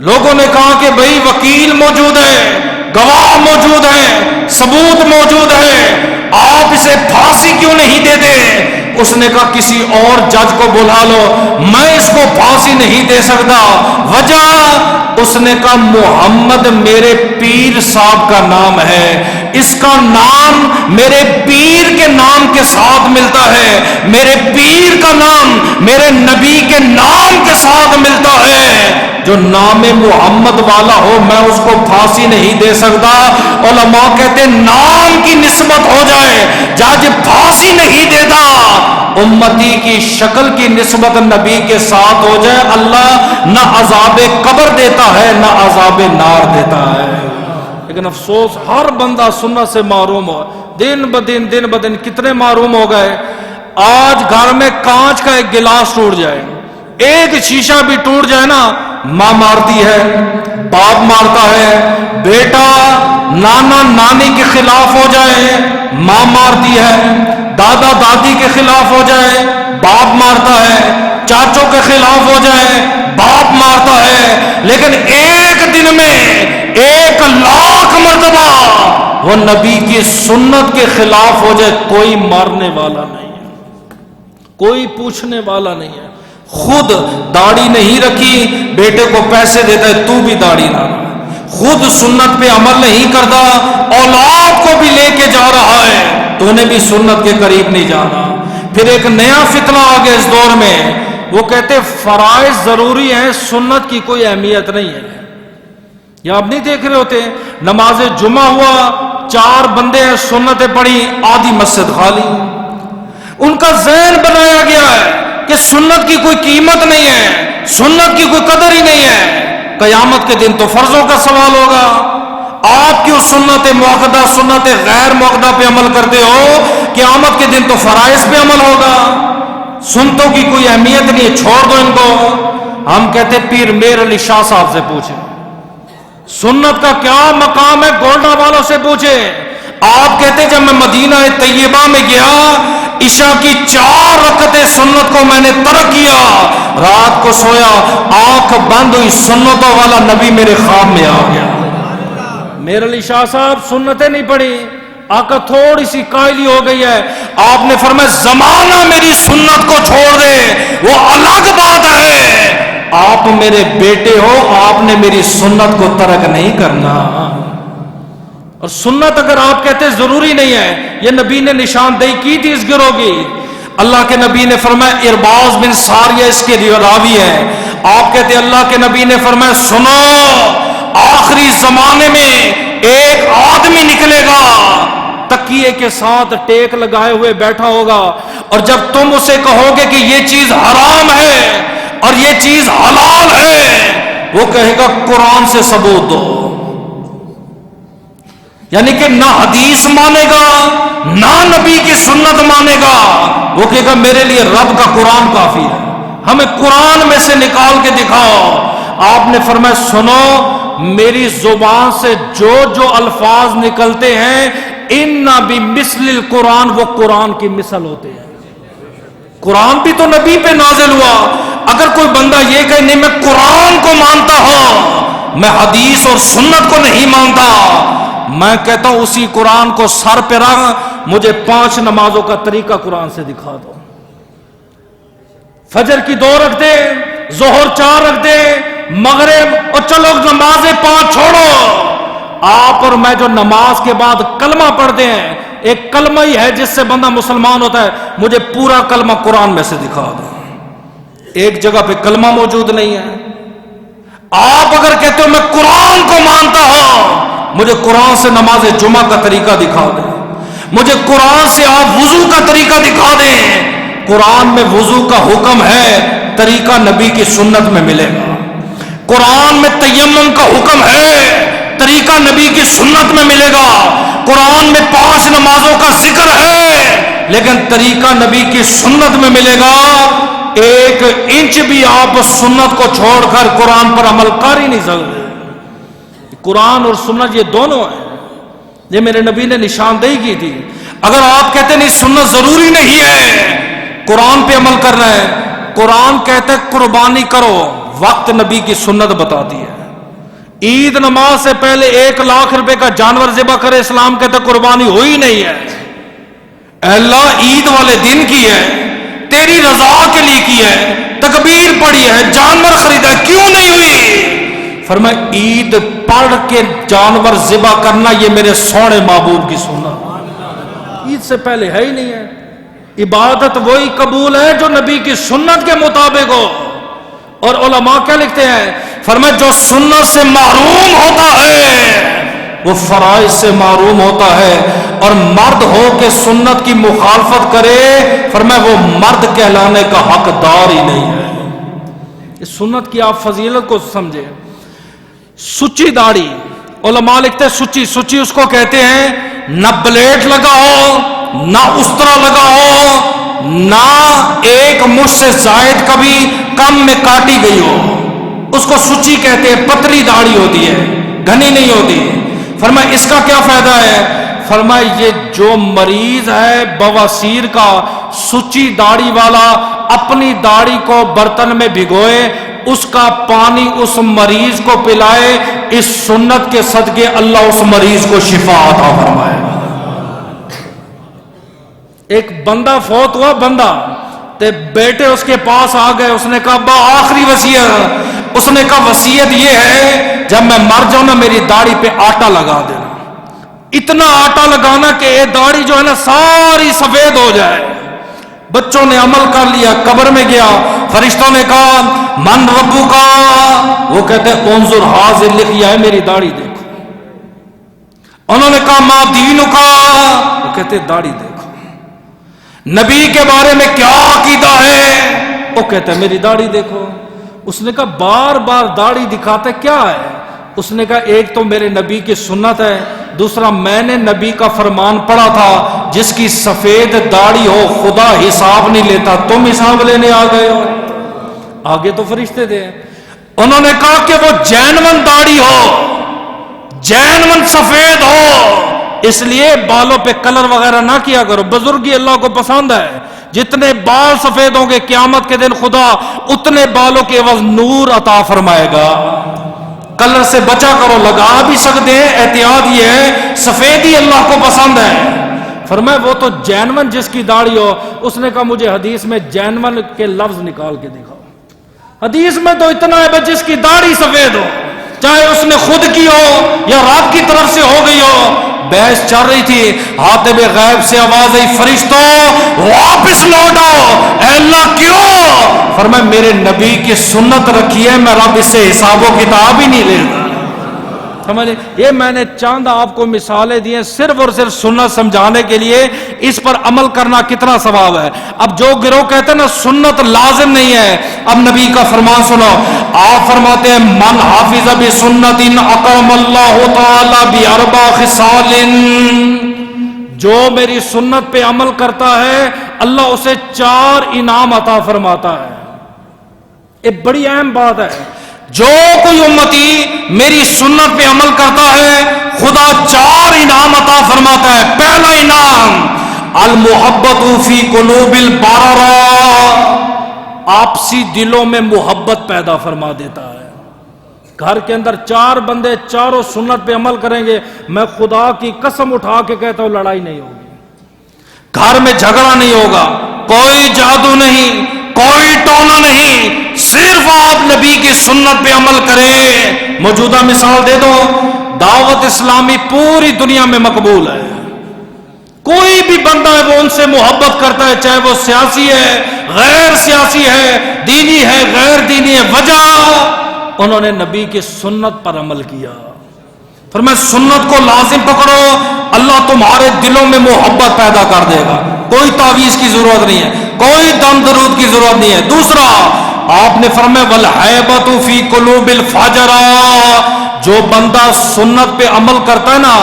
لوگوں نے کہا کہ بھئی وکیل موجود ہے، گواہ موجود ہے، ثبوت موجود ہے، آپ اسے پھانسی کیوں نہیں دیتے؟ اس نے کہا کسی اور جج کو بلا لو، میں اس کو پھانسی نہیں دے سکتا. وجہ؟ اس نے کہا محمد میرے پیر صاحب کا نام ہے، اس کا نام میرے پیر کے نام کے ساتھ ملتا ہے، میرے پیر کا نام میرے نبی کے نام کے ساتھ ملتا ہے۔ جو نام محمد والا ہو میں اس کو پھانسی نہیں دے سکتا۔ علماء کہتے ہیں نام کی نسبت ہو جائے، جج پھانسی نہیں دیتا، امتی کی شکل کی نسبت نبی کے ساتھ ہو جائے، اللہ نہ عذاب قبر دیتا ہے نہ عذاب نار دیتا ہے۔ لیکن افسوس ہر بندہ سنت سے محروم ہو، دن بدن کتنے محروم ہو گئے۔ آج گھر میں کانچ کا ایک گلاس ٹوٹ جائے، ایک شیشہ بھی ٹوٹ جائے نا، ماں مارتی ہے، باپ مارتا ہے، بیٹا نانا نانی کے خلاف ہو جائے ماں مارتی ہے، دادا دادی کے خلاف ہو جائے باپ مارتا ہے، چاچوں کے خلاف ہو جائے باپ مارتا ہے۔ لیکن ایک دن میں 1,00,000 مرتبہ وہ نبی کی سنت کے خلاف ہو جائے، کوئی مارنے والا نہیں ہے، کوئی پوچھنے والا نہیں ہے۔ خود داڑھی نہیں رکھی، بیٹے کو پیسے دیتا ہے تو بھی داڑھی نہ رکھ، خود سنت پہ عمل نہیں کرتا، اولاد کو بھی لے کے جا رہا ہے، تو نے بھی سنت کے قریب نہیں جانا۔ پھر ایک نیا فتنہ آ گیا اس دور میں، وہ کہتے فرائض ضروری ہیں، سنت کی کوئی اہمیت نہیں ہے۔ یا آپ نہیں دیکھ رہے ہوتے، نماز جمعہ ہوا، 4 بندے ہیں، سنتیں پڑھی، آدھی مسجد خالی، ان کا ذہن بنایا گیا ہے کہ سنت کی کوئی قیمت نہیں ہے، سنت کی کوئی قدر ہی نہیں ہے۔ قیامت کے دن تو فرضوں کا سوال ہوگا، آپ کیوں سنت موقدہ سنت غیر موقدہ پہ عمل کرتے ہو؟ قیامت کے دن تو فرائض پہ عمل ہوگا۔ سنتوں کی کوئی اہمیت نہیں ہے، چھوڑ دو ان کو۔ ہم کہتے پیر میر علی شاہ صاحب سے پوچھیں سنت کا کیا مقام ہے، گولڈا والوں سے پوچھیں۔ آپ کہتے جب میں مدینہ طیبہ میں گیا، عشاء کی 4 رکعتیں سنت کو میں نے ترک کیا، رات کو سویا، آنکھ بند ہوئی، سنتوں والا نبی میرے خواب میں آ گیا۔ میرے علی شاہ صاحب سنتیں نہیں پڑھی، آقا تھوڑی سی قائلی ہو گئی ہے، آپ نے فرمایا زمانہ میری سنت کو چھوڑ دے وہ الگ بات ہے، آپ میرے بیٹے ہو، آپ نے میری سنت کو ترک نہیں کرنا۔ اور سنت اگر آپ کہتے ضروری نہیں ہے، یہ نبی نے نشاندہی کی تھی اس گروہ کی۔ اللہ کے نبی نے فرمایا، ارباز بن ساریہ اس کے راوی ہے، آپ کہتے اللہ کے نبی نے فرمایا سنو، آخری زمانے میں ایک آدمی نکلے گا، تکیے کے ساتھ ٹیک لگائے ہوئے بیٹھا ہوگا، اور جب تم اسے کہو گے کہ یہ چیز حرام ہے اور یہ چیز حلال ہے، وہ کہے گا قرآن سے ثبوت دو۔ یعنی کہ نہ حدیث مانے گا نہ نبی کی سنت مانے گا، وہ کہے گا میرے لیے رب کا قرآن کافی ہے، ہمیں قرآن میں سے نکال کے دکھاؤ۔ آپ نے فرمایا سنو، میری زبان سے جو جو الفاظ نکلتے ہیں ان بمثل القرآن، وہ قرآن کی مثل ہوتے ہیں۔ قرآن بھی تو نبی پہ نازل ہوا، اگر کوئی بندہ یہ کہے نہیں میں قرآن کو مانتا ہوں، میں حدیث اور سنت کو نہیں مانتا، میں کہتا ہوں اسی قرآن کو سر پہ رکھ، مجھے 5 نمازوں کا طریقہ قرآن سے دکھا دو۔ فجر کی 2 رکھ دے، ظہر 4 رکھ دے، مغرب، اور چلو نمازیں 5 چھوڑو۔ آپ اور میں جو نماز کے بعد کلمہ پڑھتے ہیں، ایک کلمہ ہی ہے جس سے بندہ مسلمان ہوتا ہے، مجھے پورا کلمہ قرآن میں سے دکھا دو۔ ایک جگہ پہ کلمہ موجود نہیں ہے۔ آپ اگر کہتے ہو میں قرآن کو مانتا ہوں، مجھے قرآن سے نماز جمعہ کا طریقہ دکھا دیں، مجھے قرآن سے آپ وضو کا طریقہ دکھا دیں۔ قرآن میں وضو کا حکم ہے، طریقہ نبی کی سنت میں ملے گا۔ قرآن میں تیمم کا حکم ہے، طریقہ نبی کی سنت میں ملے گا۔ قرآن میں 5 نمازوں کا ذکر ہے، لیکن طریقہ نبی کی سنت میں ملے گا۔ 1 انچ بھی آپ سنت کو چھوڑ کر قرآن پر عمل کر ہی نہیں سکتے۔ قرآن اور سنت یہ دونوں ہیں، یہ میرے نبی نے نشاندہی کی تھی۔ اگر آپ کہتے نہیں سنت ضروری نہیں ہے، قرآن پہ عمل کرنا ہے، قرآن کہتے قربانی کرو، وقت نبی کی سنت بتاتی ہے۔ عید نماز سے پہلے 1,00,000 روپے کا جانور ذبح کرے، اسلام کہتے قربانی ہوئی نہیں ہے۔ اے اللہ عید والے دن کی ہے، تیری رضا کے لیے کی ہے، تکبیر پڑھی ہے، جانور خریدا ہے، کیوں نہیں ہوئی؟ فرمایا عید پڑھ کے جانور ذبح کرنا یہ میرے سونے محبوب کی سنت، عید سے پہلے ہے ہی نہیں ہے۔ عبادت وہی قبول ہے جو نبی کی سنت کے مطابق ہو۔ اور علماء کیا لکھتے ہیں، فرمایا جو سنت سے محروم ہوتا ہے وہ فرائض سے محروم ہوتا ہے، اور مرد ہو کے سنت کی مخالفت کرے فرمایا وہ مرد کہلانے کا حقدار ہی نہیں ہے۔ اس سنت کی آپ فضیلت کو سمجھے۔ سچی داڑھی، علماء لکھتے ہیں سچی اس کو کہتے ہیں نہ بلیڈ لگاؤ، نہ استرا لگاؤ، نہ ایک مش سے زائد کبھی کم میں کاٹی گئی ہو، اس کو سچی کہتے ہیں۔ پتلی داڑھی ہوتی ہے، گھنی نہیں ہوتی۔ فرمایا اس کا کیا فائدہ ہے؟ فرمایا یہ جو مریض ہے بواسیر کا، سچی داڑھی والا اپنی داڑھی کو برتن میں بھگوئے، اس کا پانی اس مریض کو پلائے، اس سنت کے صدقے اللہ اس مریض کو شفا عطا فرمائے۔ ایک بندہ فوت ہوا، بندہ تے بیٹے اس کے پاس آ گئے، اس نے کہا ابا آخری وصیت، اس نے کہا وصیت یہ ہے جب میں مر جاؤں نا میری داڑھی پہ آٹا لگا دینا، اتنا آٹا لگانا کہ یہ داڑھی جو ہے نا ساری سفید ہو جائے۔ بچوں نے عمل کر لیا، قبر میں گیا، فرشتوں نے کہا من ربو کا، وہ کہتے انظر حاضر لکھیا ہے میری داڑھی دیکھو۔ انہوں نے کہا ما دینو کا، وہ کہتے داڑھی دیکھو۔ نبی کے بارے میں کیا عقیدہ ہے، وہ کہتے ہیں میری داڑھی دیکھو۔ اس نے کہا بار بار داڑھی دکھاتے کیا ہے؟ اس نے کہا ایک تو میرے نبی کی سنت ہے، دوسرا میں نے نبی کا فرمان پڑھا تھا جس کی سفید داڑھی ہو خدا حساب نہیں لیتا، تم حساب لینے آ گئے ہو۔ آگے تو فرشتے تھے۔ انہوں نے کہا کہ وہ جینون داڑھی ہو، جینون سفید ہو، اس لیے بالوں پہ کلر وغیرہ نہ کیا کرو، بزرگی اللہ کو پسند ہے۔ جتنے بال سفید ہوں گے قیامت کے دن خدا اتنے بالوں کے عوض نور عطا فرمائے گا۔ کلر سے بچا کرو، لگا بھی سکتے ہیں، احتیاط یہ ہے سفیدی اللہ کو پسند ہے۔ فرمایا وہ تو جینون جس کی داڑھی ہو، اس نے کہا مجھے حدیث میں جینون کے لفظ نکال کے دکھاؤ۔ حدیث میں تو اتنا ہے جس کی داڑھی سفید ہو، چاہے اس نے خود کی ہو یا رب کی طرف سے ہو گئی ہو۔ بحث چل رہی تھی، حاتب غیب سے آواز آئی فرشتوں واپس لوٹو۔ اے اللہ کیوں؟ فرمایا میرے نبی کی سنت رکھی ہے، میں رب اس سے حساب و کتاب ہی نہیں لیتا۔ سمجھے؟ یہ میں نے چاند آپ کو مثالیں دی ہیں صرف اور صرف سنت سمجھانے کے لیے، اس پر عمل کرنا کتنا ثواب ہے۔ اب جو گروہ کہتے ہیں نا سنت لازم نہیں ہے، اب نبی کا فرمان سنو، آپ فرماتے ہیں من حافظ بسنت اقام اللہ تعالی باربع خصال، جو میری سنت پہ عمل کرتا ہے اللہ اسے 4 انعام عطا فرماتا ہے۔ یہ بڑی اہم بات ہے، جو کوئی امتی میری سنت پہ عمل کرتا ہے خدا 4 انعام عطا فرماتا ہے۔ پہلا انعام المحبت فی قلوب البررا، آپسی دلوں میں محبت پیدا فرما دیتا ہے۔ گھر کے اندر 4 بندے چاروں سنت پہ عمل کریں گے، میں خدا کی قسم اٹھا کے کہتا ہوں لڑائی نہیں ہوگی، گھر میں جھگڑا نہیں ہوگا، کوئی جادو نہیں، کوئی ٹونا نہیں، صرف آپ نبی کی سنت پہ عمل کریں۔ موجودہ مثال دے دو، دعوت اسلامی پوری دنیا میں مقبول ہے، کوئی بھی بندہ ہے وہ ان سے محبت کرتا ہے، چاہے وہ سیاسی ہے، غیر سیاسی ہے، دینی ہے، غیر دینی ہے، وجہ انہوں نے نبی کی سنت پر عمل کیا۔ فرمایا سنت کو لازم پکڑو، اللہ تمہارے دلوں میں محبت پیدا کر دے گا۔ کوئی تعویذ کی ضرورت نہیں ہے، کوئی دم درود کی ضرورت نہیں ہے۔ دوسرا آپ نے فرمایا والحیبۃ فی قلوب الفجر، جو بندہ سنت پہ عمل کرتا ہے نا،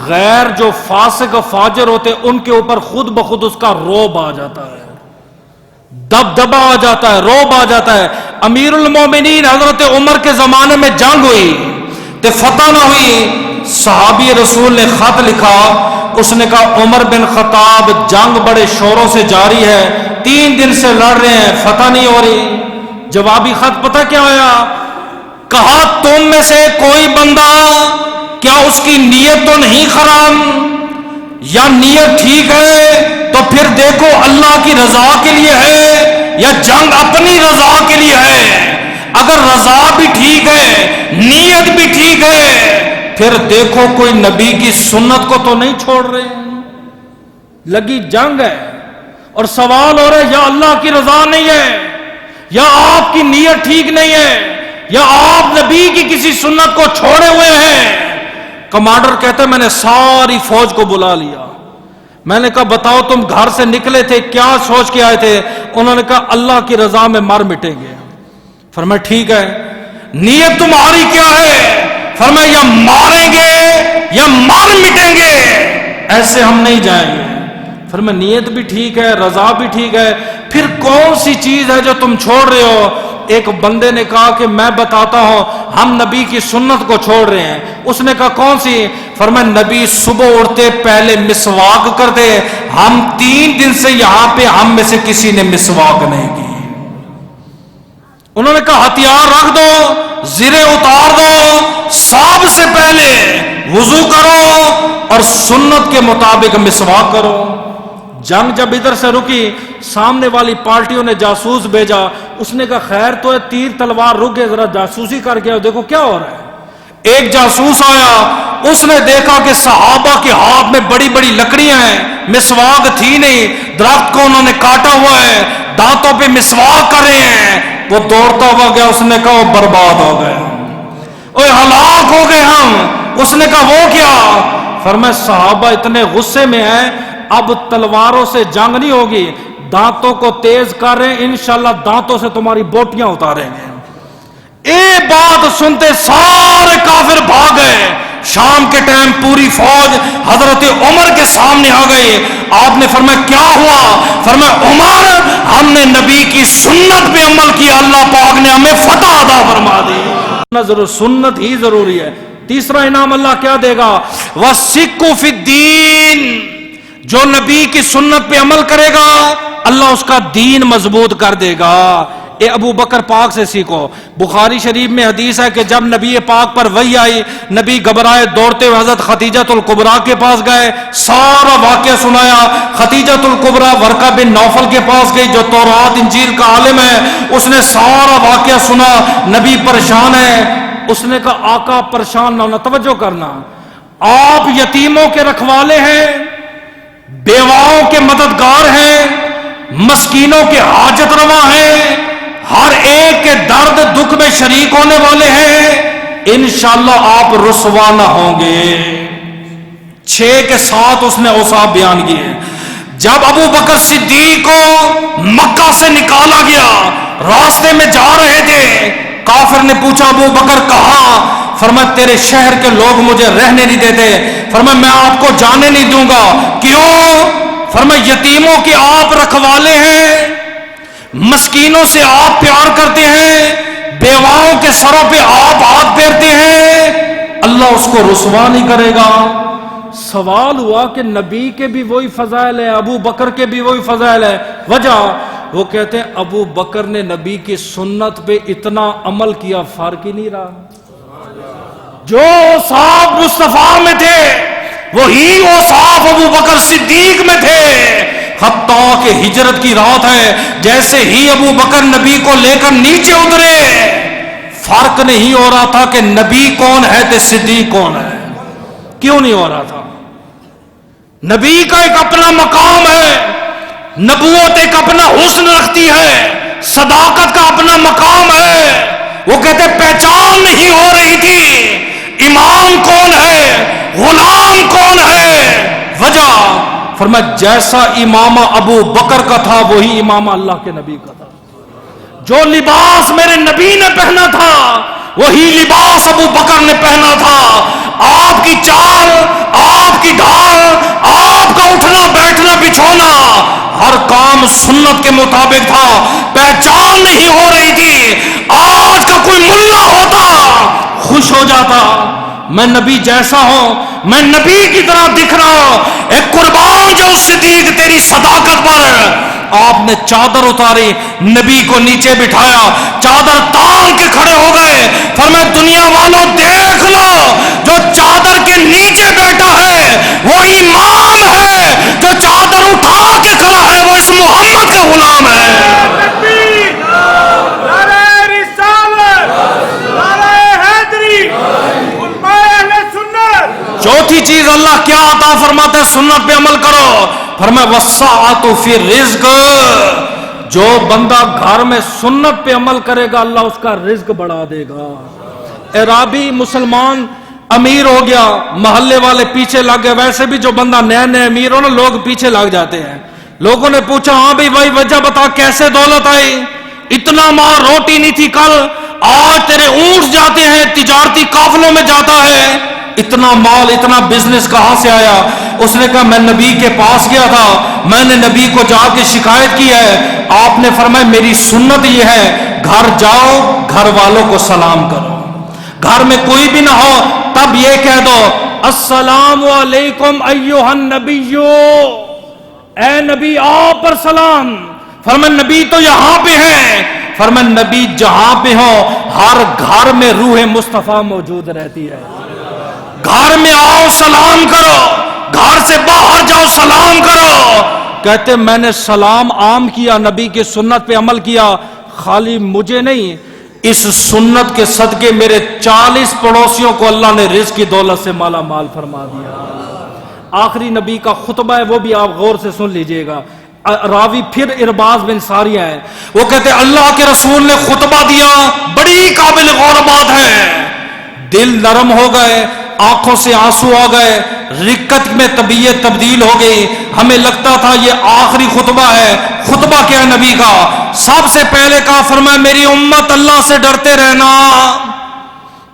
غیر جو فاسق فاجر ہوتے ان کے اوپر خود بخود اس کا روب آ جاتا ہے، دبدبا آ جاتا ہے، روب آ جاتا ہے۔ امیر المومنین حضرت عمر کے زمانے میں جنگ ہوئی تو فتح نہ ہوئی، صحابی رسول نے خط لکھا، اس نے کہا عمر بن خطاب جنگ بڑے شوروں سے جاری ہے، 3 دن سے لڑ رہے ہیں، فتح نہیں ہو رہی۔ جوابی خط پتہ کیا آیا؟ کہا تم میں سے کوئی بندہ کیا اس کی نیت تو نہیں خراب، یا نیت ٹھیک ہے تو پھر دیکھو اللہ کی رضا کے لیے ہے یا جنگ اپنی رضا کے لیے ہے۔ اگر رضا بھی ٹھیک ہے، نیت بھی ٹھیک ہے، پھر دیکھو کوئی نبی کی سنت کو تو نہیں چھوڑ رہے ہیں۔ لگی جنگ ہے اور سوال ہو رہا ہے، یا اللہ کی رضا نہیں ہے، یا آپ کی نیت ٹھیک نہیں ہے، یا آپ نبی کی کسی سنت کو چھوڑے ہوئے ہیں۔ کمانڈر کہتے ہیں میں نے ساری فوج کو بلا لیا، میں نے کہا بتاؤ تم گھر سے نکلے تھے کیا سوچ کے آئے تھے؟ انہوں نے کہا اللہ کی رضا میں مر مٹیں گے۔ فرمایا ٹھیک ہے، نیت تمہاری کیا ہے؟ فرمایا یا ماریں گے یا مر مٹیں گے، ایسے ہم نہیں جائیں گے۔ فرمایا نیت بھی ٹھیک ہے، رضا بھی ٹھیک ہے، پھر کون سی چیز ہے جو تم چھوڑ رہے ہو؟ ایک بندے نے کہا کہ میں بتاتا ہوں، ہم نبی کی سنت کو چھوڑ رہے ہیں۔ اس نے کہا کون سی؟ فرمایا نبی صبح اٹھتے پہلے مسواک کرتے، ہم 3 دن سے یہاں پہ ہم میں سے کسی نے مسواک نہیں کی۔ انہوں نے کہا ہتھیار رکھ دو، زرے اتار دو، سب سے پہلے وضو کرو اور سنت کے مطابق مسواک کرو۔ جنگ جب ادھر سے رکی، سامنے والی پارٹیوں نے جاسوس بھیجا، اس نے کہا خیر تو ہے، تیر تلوار رک گئے، ذرا جاسوسی کر کے دیکھو کیا ہو رہا ہے۔ ایک جاسوس آیا، اس نے دیکھا کہ صحابہ کے ہاتھ میں بڑی بڑی لکڑیاں ہیں، مسواک تھی نہیں، درخت کو انہوں نے کاٹا ہوا ہے، دانتوں پہ مسواک کر رہے ہیں۔ وہ دوڑتا ہوا گیا، اس نے کہا وہ برباد ہو گئے، اوے ہلاک ہو گئے ہم۔ اس نے کہا وہ کیا؟ فرمایا صحابہ اتنے غصے میں ہیں، اب تلواروں سے جنگ نہیں ہوگی، دانتوں کو تیز کر رہے ہیں، انشاءاللہ دانتوں سے تمہاری بوٹیاں اتاریں گے۔ ایک بات سنتے سارے کافر بھاگ گئے۔ شام کے ٹائم پوری فوج حضرت عمر کے سامنے آ گئی۔ آپ نے فرمایا کیا ہوا؟ فرمایا عمر ہم نے نبی کی سنت پہ عمل کیا، اللہ پاک نے ہمیں فتح عطا فرما دی۔ ضرور سنت ہی ضروری ہے۔ تیسرا انعام اللہ کیا دے گا؟ وَالسِّقُّ فِي الدِّينِ، جو نبی کی سنت پہ عمل کرے گا اللہ اس کا دین مضبوط کر دے گا۔ اے ابو بکر پاک سے سیکھو۔ بخاری شریف میں حدیث ہے کہ جب نبی پاک پر وحی آئی، نبی گھبرائے دوڑتے ہوئے حضرت خدیجۃ الکبریٰ کے پاس گئے، سارا واقعہ سنایا۔ خدیجۃ الکبریٰ ورقہ بن نوفل کے پاس گئی جو تورات انجیل کا عالم ہے، اس نے سارا واقعہ سنا۔ نبی پریشان ہے، اس نے کہا آقا پریشان نہ ہونا، توجہ کرنا، آپ یتیموں کے رکھوالے ہیں، بیواؤں کے مددگار ہیں، مسکینوں کے حاجت روا ہیں، ہر ایک کے درد دکھ میں شریک ہونے والے ہیں، انشاءاللہ آپ رسوا نہ ہوں گے۔ 6 کے ساتھ اس نے اوصاف بیان کیے۔ جب ابو بکر صدیق کو مکہ سے نکالا گیا، راستے میں جا رہے تھے، کافر نے پوچھا ابو بکر کہاں؟ فرمایا تیرے شہر کے لوگ مجھے رہنے نہیں دیتے۔ فرمایا میں آپ کو جانے نہیں دوں گا۔ کیوں؟ فرمایا یتیموں کے آپ رکھوالے ہیں، مسکینوں سے آپ پیار کرتے ہیں، بیواؤں کے سروں پہ آپ ہاتھ پھیرتے ہیں، اللہ اس کو رسوا نہیں کرے گا۔ سوال ہوا کہ نبی کے بھی وہی فضائل ہے، ابو بکر کے بھی وہی فضائل ہے، وجہ وہ کہتے ہیں ابو بکر نے نبی کی سنت پہ اتنا عمل کیا، فرق ہی نہیں رہا۔ جو اوصاف مصطفیٰ میں تھے وہی اوصاف ابو بکر صدیق میں تھے، حتیٰ کہ ہجرت کی رات ہے، جیسے ہی ابو بکر نبی کو لے کر نیچے اترے، فرق نہیں ہو رہا تھا کہ نبی کون ہے تے صدیق کون ہے۔ کیوں نہیں ہو رہا تھا؟ نبی کا ایک اپنا مقام ہے، نبوت ایک اپنا حسن رکھتی ہے، صداقت کا اپنا مقام ہے۔ وہ کہتے پہچان نہیں ہو رہی تھی، امام کون ہے، غلام کون ہے، وجہ فرمایا جیسا امامہ ابو بکر کا تھا وہی امامہ اللہ کے نبی کا تھا۔ جو لباس میرے نبی نے پہنا تھا وہی لباس ابو بکر نے پہنا تھا۔ آپ کی چال، آپ کی ڈھال، آپ کا اٹھنا بیٹھنا بچھونا، ہر کام سنت کے مطابق تھا، پہچان نہیں ہو رہی تھی۔ آج کا کوئی ملا ہوتا خوش ہو جاتا، میں نبی جیسا ہوں، میں نبی کی طرح دکھ رہا ہوں، ایک قربان جو صدیق تیری صداقت پر۔ آپ نے چادر اتاری، نبی کو نیچے بٹھایا، چادر تان کے کھڑے ہو گئے، فرمایا دنیا والوں دیکھ لو، جو چادر کے نیچے بیٹھا ہے وہ امام ہے، جو چادر اٹھا کے کھڑا ہے وہ اس محمد کا غلام ہے۔ فرماتا ہے سنت پہ عمل کرو. فرمایا والساعۃ فی الرزق، جو بندہ گھر میں سنت پہ عمل کرے گا اللہ اس کا رزق بڑھا دے گا. عرابی مسلمان امیر ہو گیا، محلے والے پیچھے لگ گئے. ویسے بھی جو بندہ نئے نئے امیر ہو نا لوگ پیچھے لگ جاتے ہیں. لوگوں نے پوچھا ہاں بھائی وجہ بتا کیسے دولت آئی؟ اتنا مال روٹی نہیں تھی کل، آج تیرے اونٹ جاتے ہیں، تجارتی قافلوں میں جاتا ہے، اتنا مال اتنا بزنس کہاں سے آیا؟ اس نے کہا میں نبی کے پاس گیا تھا، میں نے نبی کو جا کے شکایت کی ہے. آپ نے فرمایا میری سنت یہ ہے گھر جاؤ گھر والوں کو سلام کرو، گھر میں کوئی بھی نہ ہو تب یہ کہہ دو السلام علیکم ایھا النبی، اے نبی آپ پر سلام. فرمایا نبی تو یہاں پہ ہیں. فرمایا نبی جہاں پہ ہو ہر گھر میں روح مصطفیٰ موجود رہتی ہے. گھر میں آؤ سلام کرو، گھر سے باہر جاؤ سلام کرو. کہتے میں نے سلام عام کیا، نبی کی سنت پہ عمل کیا. خالی مجھے نہیں، اس سنت کے صدقے میرے 40 پڑوسیوں کو اللہ نے رزق کی دولت سے مالا مال فرما دیا. آخری نبی کا خطبہ ہے، وہ بھی آپ غور سے سن لیجئے گا. راوی پھر ارباز بن ساریہ ہے، وہ کہتے اللہ کے رسول نے خطبہ دیا، بڑی قابل غور بات ہے. دل نرم ہو گئے، آنکھوں سے آنسو آ گئے، رکت میں طبیعت تبدیل ہو گئی. ہمیں لگتا تھا یہ آخری خطبہ ہے. خطبہ کیا ہے نبی کا؟ سب سے پہلے کہا فرمایا میری امت اللہ سے ڈرتے رہنا.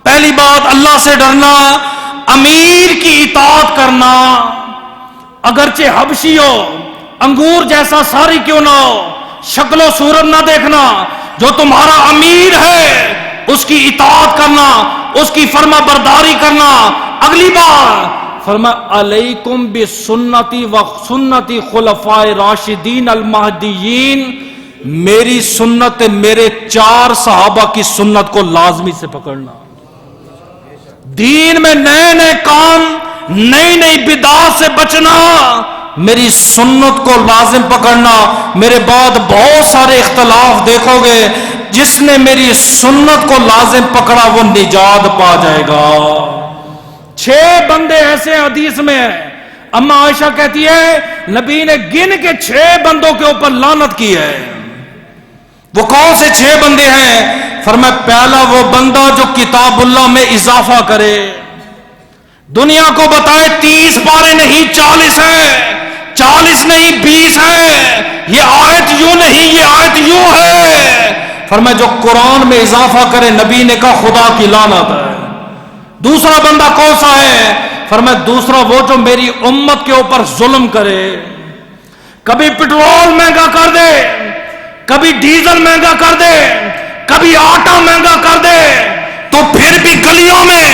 پہلی بات اللہ سے ڈرنا، امیر کی اطاعت کرنا، اگرچہ حبشی ہو، انگور جیسا ساری کیوں نہ ہو، شکل و صورت نہ دیکھنا. جو تمہارا امیر ہے اس کی اطاعت کرنا، اس کی فرما برداری کرنا. اگلی بار فرمایا علیکم بسنتی و سنتی خلفاء راشدین المہدیین، میری سنت میرے 4 صحابہ کی سنت کو لازمی سے پکڑنا. دین میں نئے نئے کام، نئی نئی بدعات سے بچنا، میری سنت کو لازم پکڑنا. میرے بعد بہت سارے اختلاف دیکھو گے، جس نے میری سنت کو لازم پکڑا وہ نجات پا جائے گا. 6 بندے ایسے حدیث میں ہیں، اما عائشہ کہتی ہے نبی نے گن کے 6 بندوں کے اوپر لعنت کی ہے. وہ کون سے 6 بندے ہیں؟ فرمایا پہلا وہ بندہ جو کتاب اللہ میں اضافہ کرے، دنیا کو بتائے 30 پارے نہیں 40 ہیں، 40 نہیں 20 ہیں، یہ آیت یوں نہیں یہ آیت یوں ہے. فرمایا جو قرآن میں اضافہ کرے نبی نے کہا خدا کی لعنت ہے. دوسرا بندہ کون سا ہے؟ فرمایا دوسرا وہ جو میری امت کے اوپر ظلم کرے، کبھی پٹرول مہنگا کر دے، کبھی ڈیزل مہنگا کر دے، کبھی آٹا مہنگا کر دے، تو پھر بھی گلیوں میں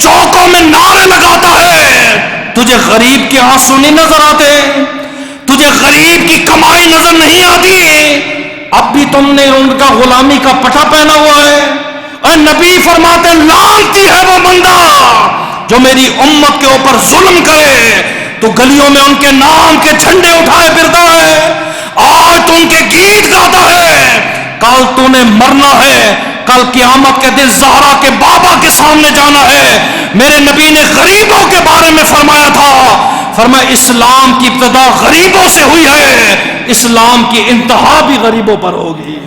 چوکوں میں نعرے لگاتا ہے. تجھے غریب کے آنسو نہیں نظر آتے؟ تجھے غریب کی کمائی نظر نہیں آتی؟ اب بھی تم نے ان کا غلامی کا پٹھا پہنا ہوا ہے. اور نبی فرماتے لعنتی ہے وہ بندہ جو میری امت کے اوپر ظلم کرے. تو گلیوں میں ان کے نام کے جھنڈے اٹھائے پھرتا ہے، آج تو ان کے گیت گاتا ہے. کل تو نے مرنا ہے، کل قیامت کے دن زہرا کے بابا کے سامنے جانا ہے. میرے نبی نے غریبوں کے بارے میں فرمایا تھا، فرمایا اسلام کی ابتدا غریبوں سے ہوئی ہے، اسلام کی انتہا بھی غریبوں پر ہوگی.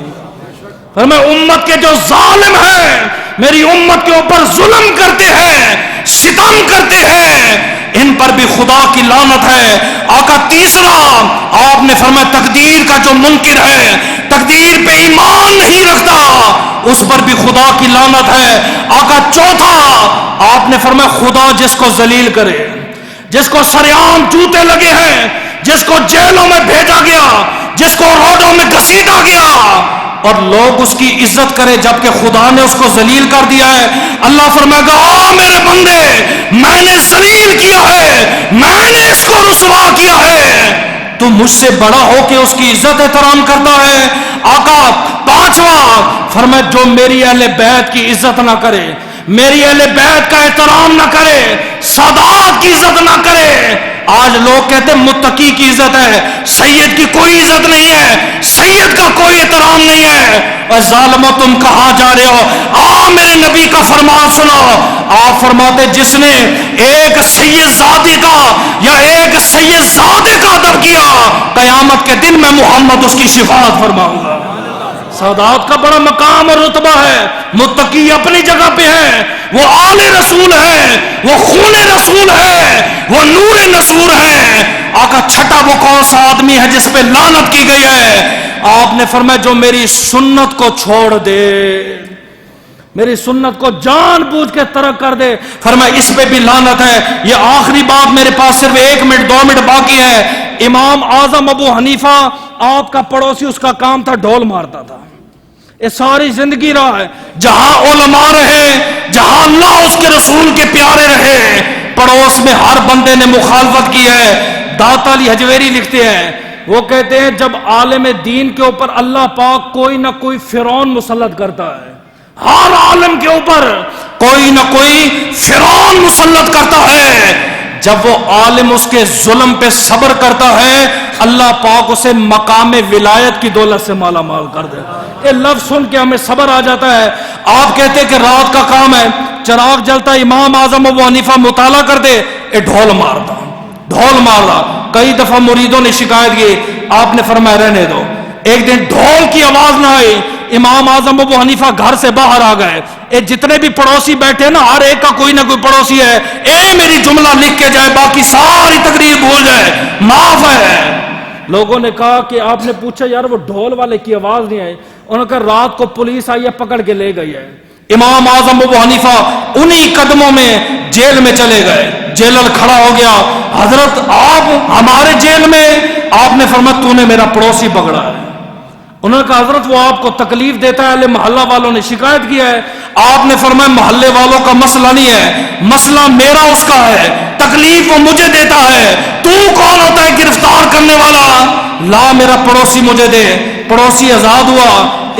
فرمایا امت کے جو ظالم ہیں، میری امت کے اوپر ظلم کرتے ہیں، ستم کرتے ہیں، ان پر بھی خدا کی لعنت ہے. آقا تیسرا آپ نے فرمایا تقدیر کا جو منکر ہے، تقدیر پہ ایمان نہیں رکھتا، اس پر بھی خدا کی لعنت ہے. آقا چوتھا آپ نے فرمایا خدا جس کو ذلیل کرے، جس کو سریعام جوتے لگے ہیں، جس کو جیلوں میں بھیجا گیا، جس کو روڈوں میں گھسیٹا گیا اور لوگ اس کی عزت کرے جبکہ خدا نے اس کو ذلیل کر دیا ہے. اللہ فرمائے گا آ میرے بندے، میں نے ذلیل کیا ہے، میں نے اس کو رسوا کیا ہے، تو مجھ سے بڑا ہو کے اس کی عزت احترام کرتا ہے. آقا پانچواں فرمائے جو میری اہل بیت کی عزت نہ کرے، میری اہل بیت کا احترام نہ کرے، سادات کی عزت نہ کرے. آج لوگ کہتے ہیں متقی کی عزت ہے، سید کی کوئی عزت نہیں ہے، سید کا کوئی احترام نہیں ہے. اور ظالمو تم کہاں جا رہے ہو، میرے نبی کا فرمان سنو۔ آپ فرماتے جس نے ایک سید زادے کا یا ایک سید زادے کا ادب کیا، قیامت کے دن میں محمد اس کی شفاعت فرماؤں گا۔ سادات کا بڑا مقام اور رتبہ ہے، متقی اپنی جگہ پہ ہے، وہ آل رسول ہے، وہ خون رسول ہے، وہ نور نصور ہے۔ آقا چھٹا وہ کون سا آدمی ہے جس پہ لعنت کی گئی ہے؟ آپ نے فرمایا جو میری سنت کو چھوڑ دے، میری سنت کو جان بوجھ کے ترک کر دے، فرمایا اس پہ بھی لعنت ہے۔ یہ آخری بات میرے پاس صرف 1 منٹ 2 منٹ باقی ہے۔ امام اعظم ابو حنیفہ آپ کا پڑوسی، اس کا کام تھا ڈھول مارتا تھا۔ یہ ساری زندگی رہا ہے جہاں علماء رہے، جہاں اللہ اس کے رسول کے پیارے رہے، پڑوس میں ہر بندے نے مخالفت کی ہے۔ داتا علی حجویری لکھتے ہیں، وہ کہتے ہیں جب عالم دین کے اوپر اللہ پاک کوئی نہ کوئی فرعون مسلط کرتا ہے، ہر عالم کے اوپر کوئی نہ کوئی فرعون مسلط کرتا ہے، جب وہ عالم اس کے ظلم پہ صبر کرتا ہے، اللہ پاک اسے مقام ولایت کی دولت سے مالا مال کر دے۔ یہ لفظ سن کے ہمیں صبر آ جاتا ہے۔ آپ کہتے ہیں کہ رات کا کام ہے، چراغ جلتا، امام اعظم ابو حنیفہ مطالعہ کر دے، یہ ڈھول مارتا، ڈھول مارا۔ کئی دفعہ مریدوں نے شکایت کی، آپ نے فرمایا رہنے دو۔ ایک دن ڈھول کی آواز نہ آئی، امام اعظم ابو حنیفہ گھر سے باہر آ گئے۔ جتنے بھی پڑوسی بیٹھے نا، ہر ایک کا کوئی نہ کوئی پڑوسی ہے، میری جملہ لکھ کے جائے، باقی ساری تقریر بھول جائے، معاف ہے۔ لوگوں نے کہا کہ آپ نے پوچھا یار وہ ڈھول والے کی آواز نہیں آئی، انہوں نے کہا رات کو پولیس آئی ہے، پکڑ کے لے گئی ہے۔ امام اعظم ابو حنیفہ انہی قدموں میں جیل میں چلے گئے، جیلر کھڑا ہو گیا، حضرت آپ ہمارے جیل میں؟ آپ نے فرمایا تو نے میرا پڑوسی پکڑا ہے۔ انہوں نے کہا حضرت وہ آپ کو تکلیف دیتا ہے، اہل محلہ والوں نے شکایت کیا ہے۔ آپ نے فرمایا محلے والوں کا مسئلہ نہیں ہے، مسئلہ میرا اس کا ہے، تکلیف وہ مجھے دیتا ہے، تو کون ہوتا ہے گرفتار کرنے والا؟ لا میرا پڑوسی مجھے دے۔ پڑوسی آزاد ہوا،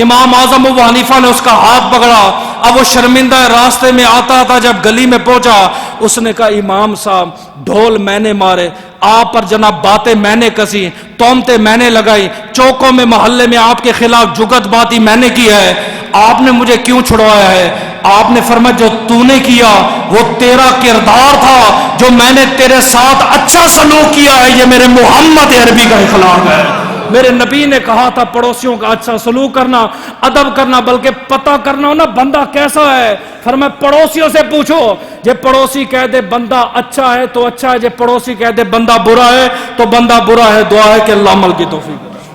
امام اعظم ابو حنیفہ نے اس کا ہاتھ پکڑا۔ اب وہ شرمندہ راستے میں آتا تھا، جب گلی میں پہنچا اس نے کہا امام صاحب ڈھول میں نے مارے، آپ پر جناب باتیں میں نے کسی، تہمتیں میں نے لگائی، چوکوں میں محلے میں آپ کے خلاف جگت باتی میں نے کی ہے، آپ نے مجھے کیوں چھڑوایا ہے؟ آپ نے فرمایا جو تو نے کیا وہ تیرا کردار تھا، جو میں نے تیرے ساتھ اچھا سلوک کیا ہے یہ میرے محمد عربی کا اخلاق ہے۔ میرے نبی نے کہا تھا پڑوسیوں کا اچھا سلوک کرنا، ادب کرنا، بلکہ پتہ کرنا ہو نا بندہ کیسا ہے۔ فرمایا پڑوسیوں سے پوچھو، جب پڑوسی کہہ دے بندہ اچھا ہے تو اچھا ہے، جب پڑوسی کہہ دے بندہ برا ہے تو بندہ برا ہے۔ دعا ہے کہ اللہ عمل کی توفیق